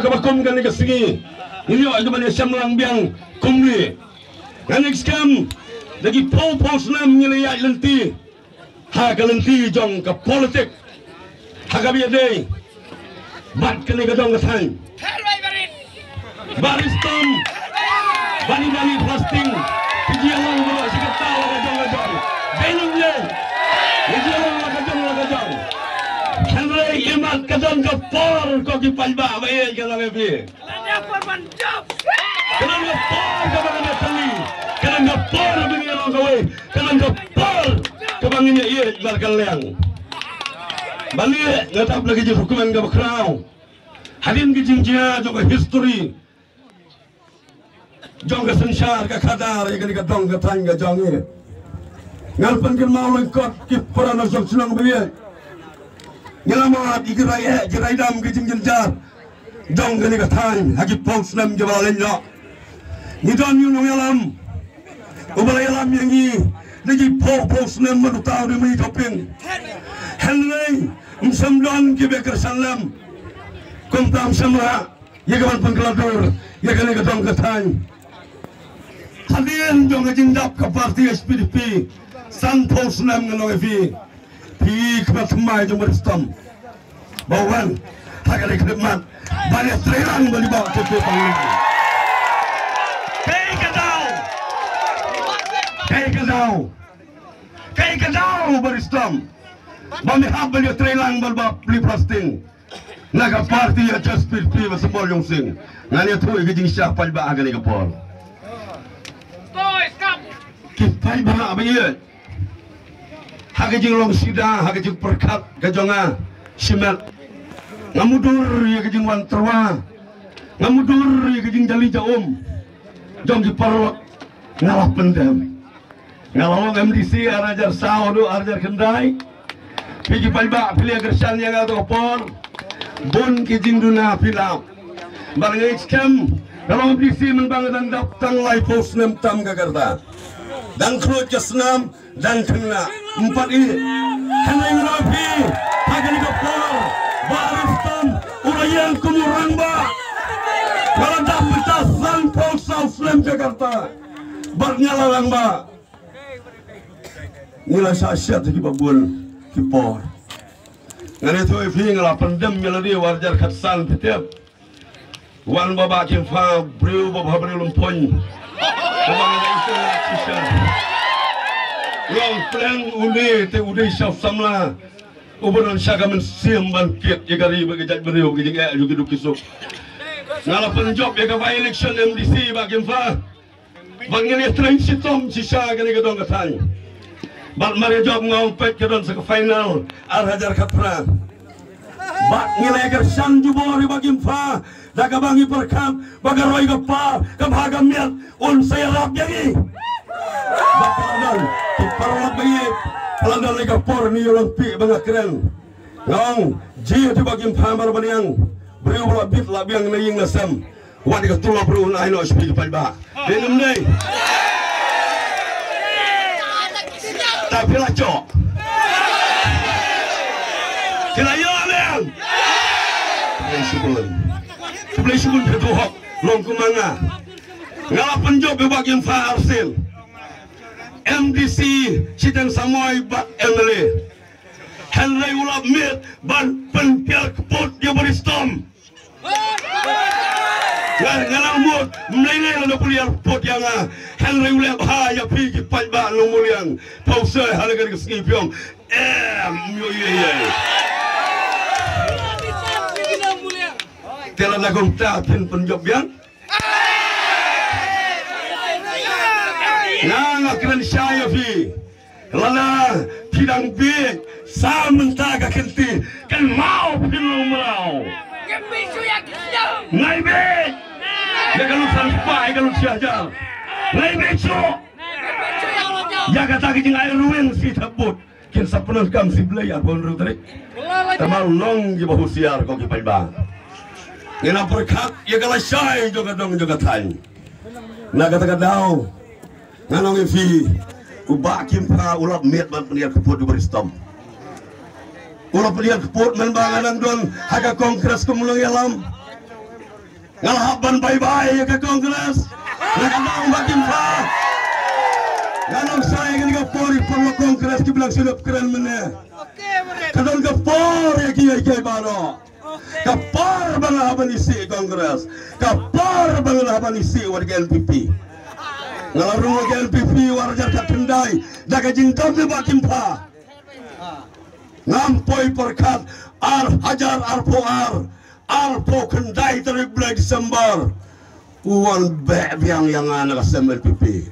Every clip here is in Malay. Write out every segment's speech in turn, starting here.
kabakum kan ke sini ini yo ke mana samlang biang kumli nganik skam lagi pos nam nyeliat lenti ha ka lenti jong ke politik ha ka biade bat kene ke dong kesan baristom bani fasting pijialang bawa sikatau ke jong benung ye pijialang ke jong Henry imat ke dong ke por ko ki palba bae ke dong be kenang ke por ke bang ne tali kenang ke por bini orang kawe kenang ke por ke bang ne ye barkal leang bali ngatap lagi je hukuman ke bakrau hadin ke jingjia jo ke history jong ke sensar ke kadar ye ke dong ke tang ke jong ye ngalpan ke mau lengkot ki porana jong senang be nyelamat ikirai jirai dam ke jingjar jong ke ni tang hagi pos nam je balen yo ni don yu nong yalam ubalai yalam yang ni lagi pos nam menutau di mai topeng Henry Msamdon ki bekar salam kumtam samra ye kawan pengkeladur ye kene ke dong ke tang hadin jong ke jindap ke parti SPDP san pos nam ngalong fi pi kematmai jong berstom bawan hakale kedemat banyak terang bali bawa ke panggung kai kadau berstom bami habal yo terang bal bab li plasting naga parti ya just pi baseball yong sing ngani tu ke jing syah pal ba agane ke pol ki pai ba abiye hage jing long sida hage jing perkat gajonga simet ngamudur ye ke jing wan terwa ngamudur ye ke jing jali jaum jong ki parot ngalah pendam ngalawang MDC arajar saudu arajar kendai pigi palba pilih gersan yang atau por bon ki jing duna pilam barang scam kalau MDC membangun datang lai pos nem tam gagarda dan krut jasnam dan kena empat ini heneng rapi hagani kapor baristom urayan kumurang ba maladap betas lang pos South Slam Jakarta barnyala lang ba nila sasyat ki babul ki por ngane tu fi ngala pendem melodi warjar khatsan petiap wan baba kim fa breu baba breu lumpon baba itu sisa long plan uni te udai syaf samla ubunan syagamen siam bangkit ye gari bagi jat breu gi jeng juga dukisuk ngala penjob ye ka election MDC bagi fa bangene transit tom sisa gani gedong katang bak mari job ngompet ke don ke final ar hajar kapra bak nilai gersan jubori bagi fa daga bangi perkam baga roi gapa kabhaga miat un saya rap jadi bak palan ki parlat bayi palan le kapor ni yolong pi banga keren ngong ji tu bagi fa mar baniang breu bla bit la biang naying nasam wadi ka tulo bro na ino speak palba denum dei tapi lacok kira yo men sebelah syukur betuhok long kumanga ngala penjob bagian fa arsil MDC sidang samoy bak MLA Henry ulap mit ban penpial keput dia beristom ngalang mut mlenge lo puliar pot yang Henry ulap ha ya pigi palba lo muliang pause halaga ke skipiong yo telah lagu tapin penjob yang nang keren saya fi lala pidang big samenta ka kenti kan mau pinu mau ngai be ya kalau sampai kalau siaja ngai be so ya kata kijing air ruin si tabut kin sapunan kam si belayar pun ru tadi tamal long di bahu siar ko ki palba ngena perkat ya kalau syai juga dong juga tan na kata daw nganong fi ubak kim pa ulap met ban peniar keput di beristom ulap peniar keput men banganan don haga kongres kumulung yalam ngalaban bye-bye ke Kongres nakandang bakim fa nganong saya kan ke pori perlu Kongres ki bilang silup keren mana kadang ke pori ki baro kapar banglaban isi Kongres kapar banglaban isi warga NPP ngalarung warga NPP warga katendai daga jingkam ni bakim fa ngampoi perkat hajar arpo kendai dari bulan Desember uang biang yang anak asam LPP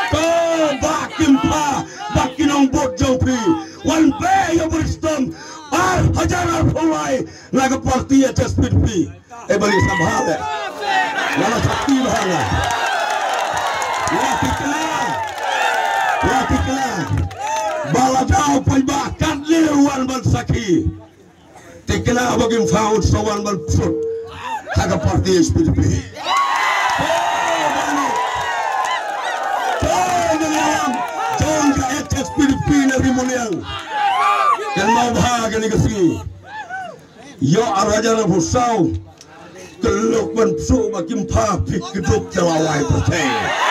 kau bakim pa bakinong bot jaupi wan be yang beristem hajar arpo lai naga parti HSPP balik samhale nala sakti bahana Watiklah baladau pajbakat liruan bansaki tikna bagim faud sawan bal prut haga parti SPDP John ka SPDP na rimuliang kan mau bahagia ni kasi yo araja na busau kelok ban psu bagim pa pik geduk jalawai percaya